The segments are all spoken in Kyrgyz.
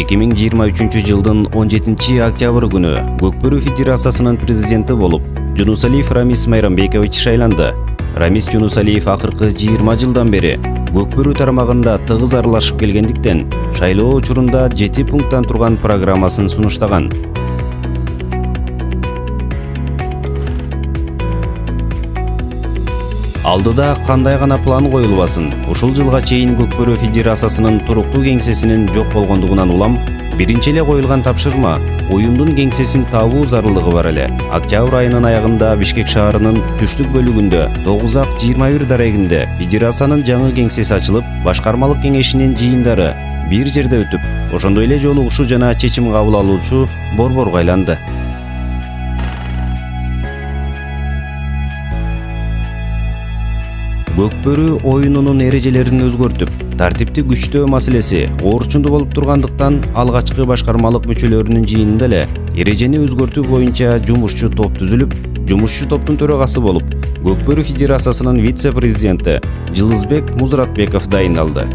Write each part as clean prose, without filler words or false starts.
2023-жылдын 17-октябрь күнү Көкбөрү Федерациясынын президенти болуп Жунусалиев Рамис Майрамбекович шайланды. Рамис Жунусалиев акыркы 20 жылдан бери Көкбөрү тармагында тыгыз аралашып келгендиктен, шайлоо учурунда 7 пункттан турган программасын сунуштаган. Алдыда кандай гана план коюлбасын, ушул жылга чейин Көкбөрү Федерациясынын туруктуу кеңсесинин жок болгондугунан улам, биринчи эле коюлган тапшырма оюндун кеңсесин табуу зарылдыгы бар эле. Октябрь айынын аягында Бишкек шаарынын түштүк бөлүгүндө 9-21 дарегинде Федерациянын жаңы кеңсеси ачылып, башкармалык кеңешинин жыйындары бир жерде өтүп, ошондой эле жолугушуу жана чечим кабыл алуучу борборго айланды. Көкбөрү оюнунун эрежелерин өзгөртүп, тартипти күчтөө маселеси оорчунду болуп тургандыктан, алгачкы башкармалык мүчөлөрүнүн жыйынында эле эрежени өзгөртүү боюнча жумушчу топ түзүлүп, жумушчу топтун төрагасы болуп Көкбөрү Федерациясынын вице-президенти Жылызбек Музратбеков дайындалды.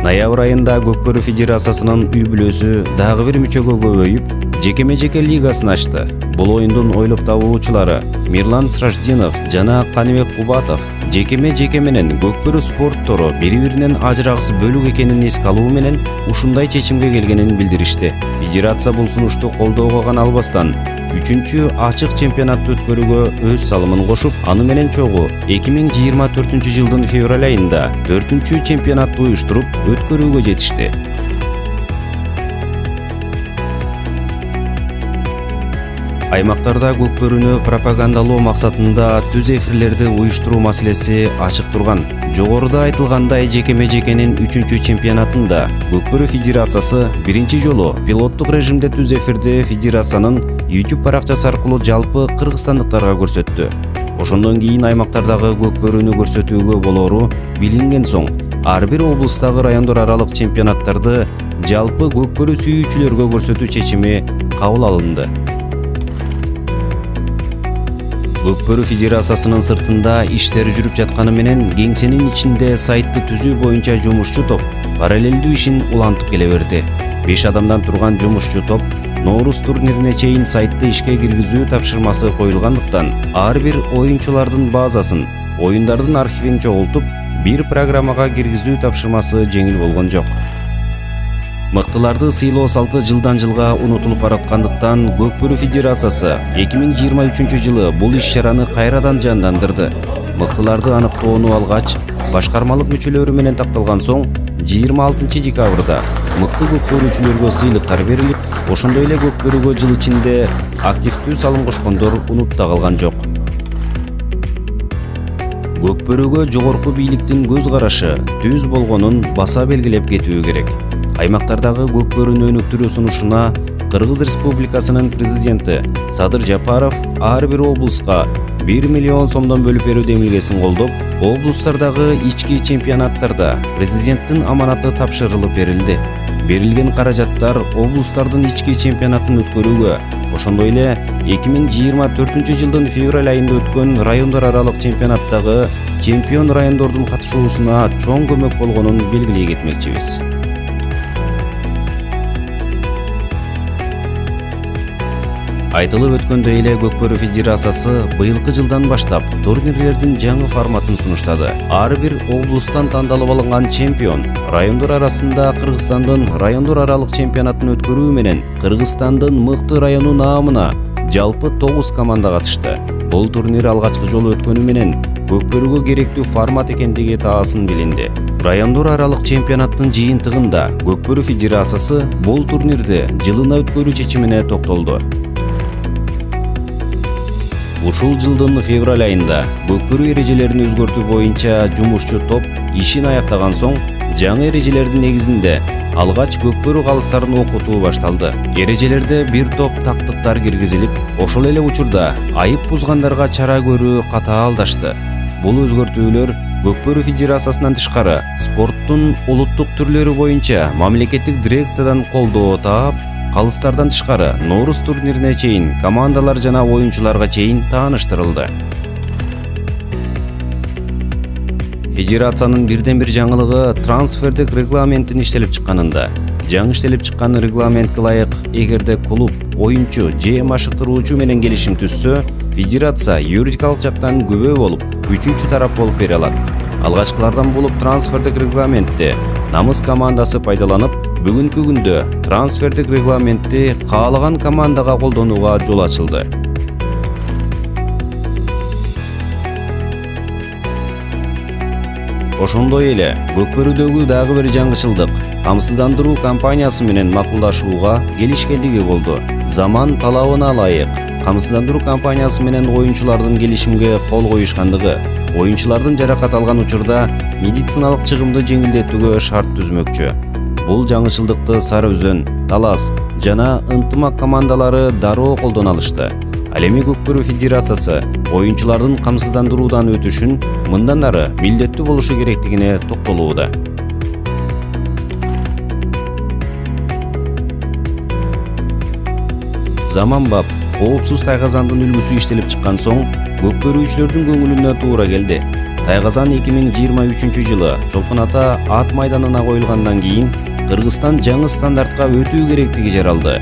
Ноябрь айында Көкбөрү Федерациясынын үй бүлөсү дагы бир мүчөгө көбөйүп, жекеме-жеке лигасын ачты. Бул оюндун ойлоп табуучулары Мирлан Сраждинов жана Каныбек Кубатов жекеме менен Көкбөрү спорттору бири-биринен ажырагысы бөлүк экенин эске алуу менен ушундай чечимге келгенин билдиришти. Федерация бул сунушту колдоого гана албастан, 3-чү ачык чемпионатты өткөрүүгө өз салымын кошуп, аны менен чогуу 2024-жылдын февраль айында 4-чү чемпионатты уюштуруп өткөрүүгө жетишти. Аймактарда Көкбөрүнү пропагандалоо максатында түз эфирлерди уюштуруу маселеси ачык турган. Жогоруда айтылгандай, жекеме-жекенин 3-чү чемпионатында Көкбөрү Федерациясы биринчи жолу пилоттук режимде түз эфирди Федерациянын YouTube баракчасы аркылуу жалпы кыргызстандыктарга көрсөттү. Ошондон кийин аймактардагы Көкбөрүнү көрсөтүүгө болору билинген соң, ар бир облустагы райондор аралык чемпионаттарды жалпы Көкбөрү сүйүүчүлөргө көрсөтүү чечими кабыл алынды. Көкбөрү Федерациясынын сыртында иштер жүрүп жатканы менен, кеңсенин ичинде сайтты түзүү боюнча жумушчу топ параллелдүү ишин улантып келе берди. 5 адамдан турган жумушчу топ Ноорус турнирине чейин сайтты ишке киргизүү тапшырмасы коюлгандыктан, ар бир оюнчулардын базасын, оюндардын архивин чогултуп, бир программага киргизүү тапшырмасы жеңил болгон жок. Мыктыларды сыйлоо салты жылдан жылга унутулуп бараткандыктан, Көкбөрү Федерациясы 2023-жылы бул иш-чараны кайрадан жандандырды. Мыктыларды аныктоону алгач, башкармалык мүчөлөрү менен тапталган соң, 26 декабрда мыкты көкбөрүүчүлөргө сыйлыктар берилип, ошондой эле Көкбөрүгө жыл ичинде активдүү салым кошкондор унутта калган жок. Көкбөрүгө жогорку бийликтин көз карашы түз болгонун баса белгилеп кетүү керек. Аймактардагы Көкбөрүнү өнүктүрүү сунушуна Кыргыз Республикасынын президенти Садыр Жапаров ар бир облуска 1 миллион сомдон бөлүп берүү демилгесин колдоп, облустардагы ички чемпионаттарда президенттин аманаты тапшырылып берилди. Берилген каражаттар облустардын ички чемпионатын өткөрүүгө, ошондой эле 2024-жылдын февраль айында өткөн райондор аралык чемпионаттагы чемпион райондордун катышуусуна чоң көмөк болгонун белгилей кетмекчибиз. Айтылып өткөндөй эле, Көкбөрү Федерациясы быйылкы жылдан баштап турнирлердин жаңы форматын сунуштады. Ар бир облустан тандалып алынган чемпион райондор арасында Кыргызстандын райондор аралык чемпионатын өткөрүү менен Кыргызстандын мыкты району наамына жалпы 9 команда катышты. Бул турнир алгачкы жолу өткөнү менен Көкбөрүгө керектүү формат экендиги таасын билинди. Райондор аралык чемпионаттын жыйынтыгында Көкбөрү Федерациясы бул турнирди жылына өткөрүү чечимине токтолду. Ушул жылдын февраль айында Көкбөрү эрежелерин өзгөртүү боюнча жумушчу топ ишин аяктаган соң, жаңы эрежелердин негизинде алгач Көкбөрү калыстарын окутуу башталды. Эрежелерде бир топ тактыктар киргизилип, ошол эле учурда айып бузгандарга чара көрүү катаалдашты. Бул өзгөртүүлөр Көкбөрү Федерациясынан тышкары спорттун улуттук түрлөрү боюнча мамлекеттик дирекциядан колдоо таап, калыстардан тышкары Ноорус турнирине чейин командалар жана оюнчуларга чейин тааныштырылды. Федерациянын бирден бир жаңылыгы трансфердик регламенттин иштелип чыкканында. Жаңы иштелип чыккан регламентке ылайык, эгерде клуб, оюнчу же машыктыруучу менен келишим түзсө, федерация юридикалык жактан күбө болуп, үчүнчү тарап болуп бере алат. Алгачкылардан болуп трансфердик регламентти намыс командасы пайдаланып, бүгүнкү күндө трансфердик регламентти каалаган командага колдонууга жол ачылды. Ошондой эле Көкбөрүдөгү дагы бир жаңычылдык камсыздандыруу компаниясы менен макулдашууга келишкендиги болду. Заман талабына ылайык камсыздандыруу компаниясы менен оюнчулардын келишимге кол коюшкандыгы, оюнчулардын жаракат алган учурда медициналык чыгымды жеңилдетүүгө шарт түзмөкчү. Бул жаңычылдыкты Сары Өзөн, Талас жана Ынтымак командалары дароо колдоно алышты. Ал эми Көкбөрү Федерациясы оюнчулардын камсыздандыруудан өтүшүн мындан ары милдеттүү болушу керектигине токтолууда. Заманбап коопсуз тайгазандын үлгүсү иштелип чыккан соң көкбөрүүчүлөрдүн көңүлүнө туура келди. Тайгазан 2023 жылы Чолпон Ата ат майданына коюлгандан кийин Кыргызстан жаңы стандартка өтүү керектиги жаралды.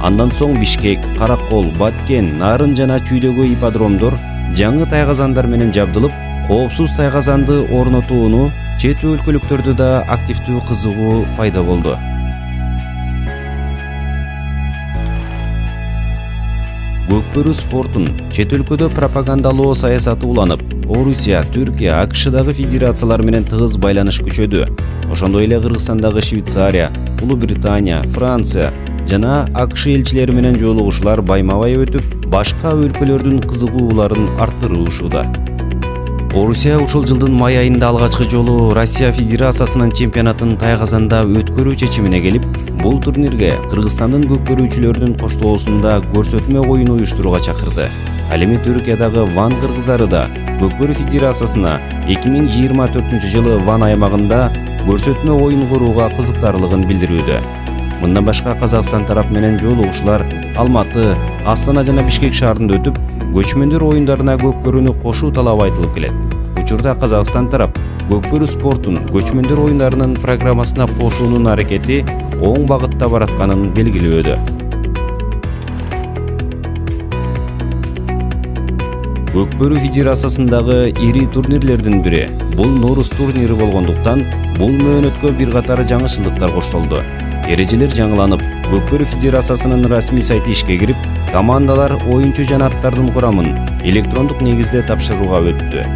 Андан соң Бишкек, Каракол, Баткен, Нарын жана Чүйдөгү ипподромдор жаңы тайгазандар менен жабдылып, коопсуз тайгазанды орнотууну чет өлкөлүктөрдө да активдүү кызыгуу пайда болду. Көкбөрү спортун чет өлкөдө пропагандалоо саясаты уланып, Орусия, Түркия, АКШдагы федерациялар менен тыгыз байланыш күчөдү. Ошондой эле Кыргызстандагы Швейцария, Улуу Британия, Франция жана АКШ элчилери менен жолугушуулар байма-бай өтүп, башка өлкөлөрдүн кызыгууларын арттыруушууда. Орусия ушул жылдын май айында алгачкы жолу Россия Федерациясынын чемпионатын тайгазанда өткөрүү чечимине келип, бул турнирге Кыргызстандын көкбөрүүчүлөрүнүн коштоосунда көрсөтмө оюн уюштурууга чакырды. Ал эми Түркиядагы Ван кыргыздары да Көкбөрү Федерациясына 2024 жылы Ван аймагында көрсөтмө оюн курууга кызыктарлыгын билдирүүдө. Мындан башка Казакстан тарап менен жолугушуулар Алматы, Астана жана Бишкек шаарында өтүп, көчмөндөр оюндарына көкбөрүнү кошуу талабы айтылып келет. Учурда Казакстан тарап көкбөрү спортун көчмөндөр оюндарынын программасына кошуунун аракети оң багытта баратканын белгилөөдө. Көкбөрү Федерациясындагы ири турнирлердин бири бул Норус турнири болгондуктан, бул мөөнөткө бир катар жаңычылдыктар коштолду. Эрежелер жаңыланып, Көкбөрү Федерациясынын расмий сайты ишке кирип, командалар оюнчу жана аттардын курамын электрондук негизде тапшырууга өттү.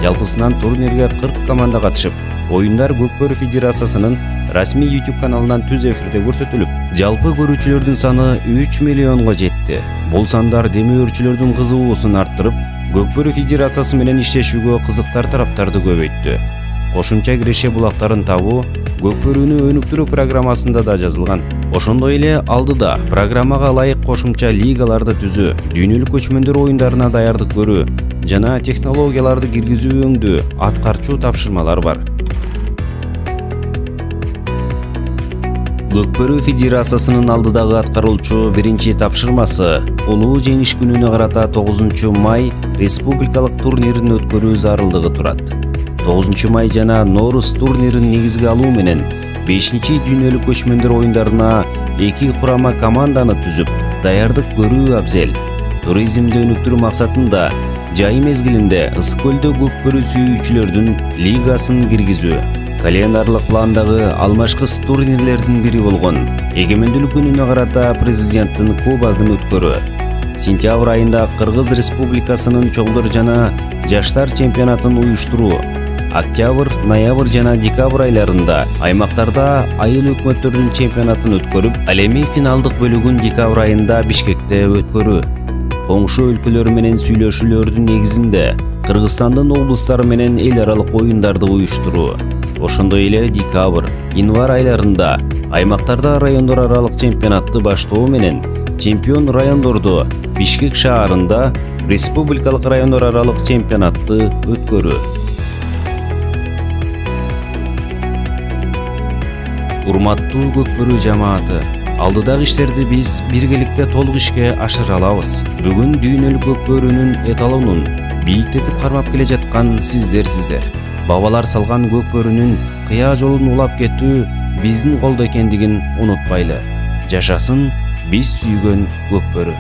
Жалпысынан турнирге 40 команда катышып, оюндар Көкбөрү Федерациясынын расмий YouTube каналынан түз эфирде көрсөтүлүп, жалпы көрүүчүлөрдүн саны 3 миллионго жетти. Бул сандар демөөрчүлөрдүн кызыгуусун арттырып, Көкбөрү Федерациясы менен иштешүүгө кызыктар тараптарды көбөйттү. Кошумча киреше булактарын табуу Көкбөрүүнү өнүктүрүү программасында да жазылган. Ошондой эле алдыда программага ылайык кошумча лигаларды түзүү, дүйнөлүк көчмөндөр оюндарына даярдык көрүү жана технологияларды киргизүү өңдүү аткарчу тапшырмалар бар. Көкбөрү Федерациясынын алдыдагы аткаруучу биринчи тапшырмасы улуу жеңиш күнүнө карата 9 май республикалык турнирин өткөрүү зарылдыгы турат. 9 май жана Норус турнирин негизге алуу менен 5-чи дүйнөлүк көчмөндөр оюндарына 2 курама команданы түзүп, даярдык көрүү абзел. Туризмди өнүктүрүү максатында жай мезгилинде Ысык көлдө көкбөрү сүйүүчүлөрдүн лигасын киргизүү календарлык пландагы алмашкыс турнирлердин бири болгон Эгемендүүлүк күнүнө карата президенттин кубогун өткөрүү. Сентябрь айында Кыргыз Республикасынын чоңдор жана жаштар чемпионатын уюштуруу. Октябрь, ноябрь жана декабрь айларында аймактарда айыл өкмөттөрүнүн чемпионатын өткөрүп, ал эми финалдык бөлүгүн декабрь айында Бишкекте өткөрүү. Коңшу өлкөлөр менен сүйлөшүүлөрдүн негизинде Кыргызстандын облустары менен эл аралык оюндарды уюштуруу. Ошондой эле декабрь, январь айларында аймактарда райондор аралык чемпионатты баштоо менен чемпион райондордо Бишкек шаарында республикалык райондор аралык чемпионатты өткөрүү. Урматтуу көкбөрүү жамааты, алдыдагы иштерди биз биргеликте толук ишке ашыра алабыз. Бүгүн дүйнөлүк көкбөрүүнүн эталонун бийиктетип кармап келе жаткан сиздер. бабалар салган көкбөрүнүн кыя жолун улап кетүү биздин колдо экендигин унутпайлы. Жашасын биз сүйгөн көкбөрү.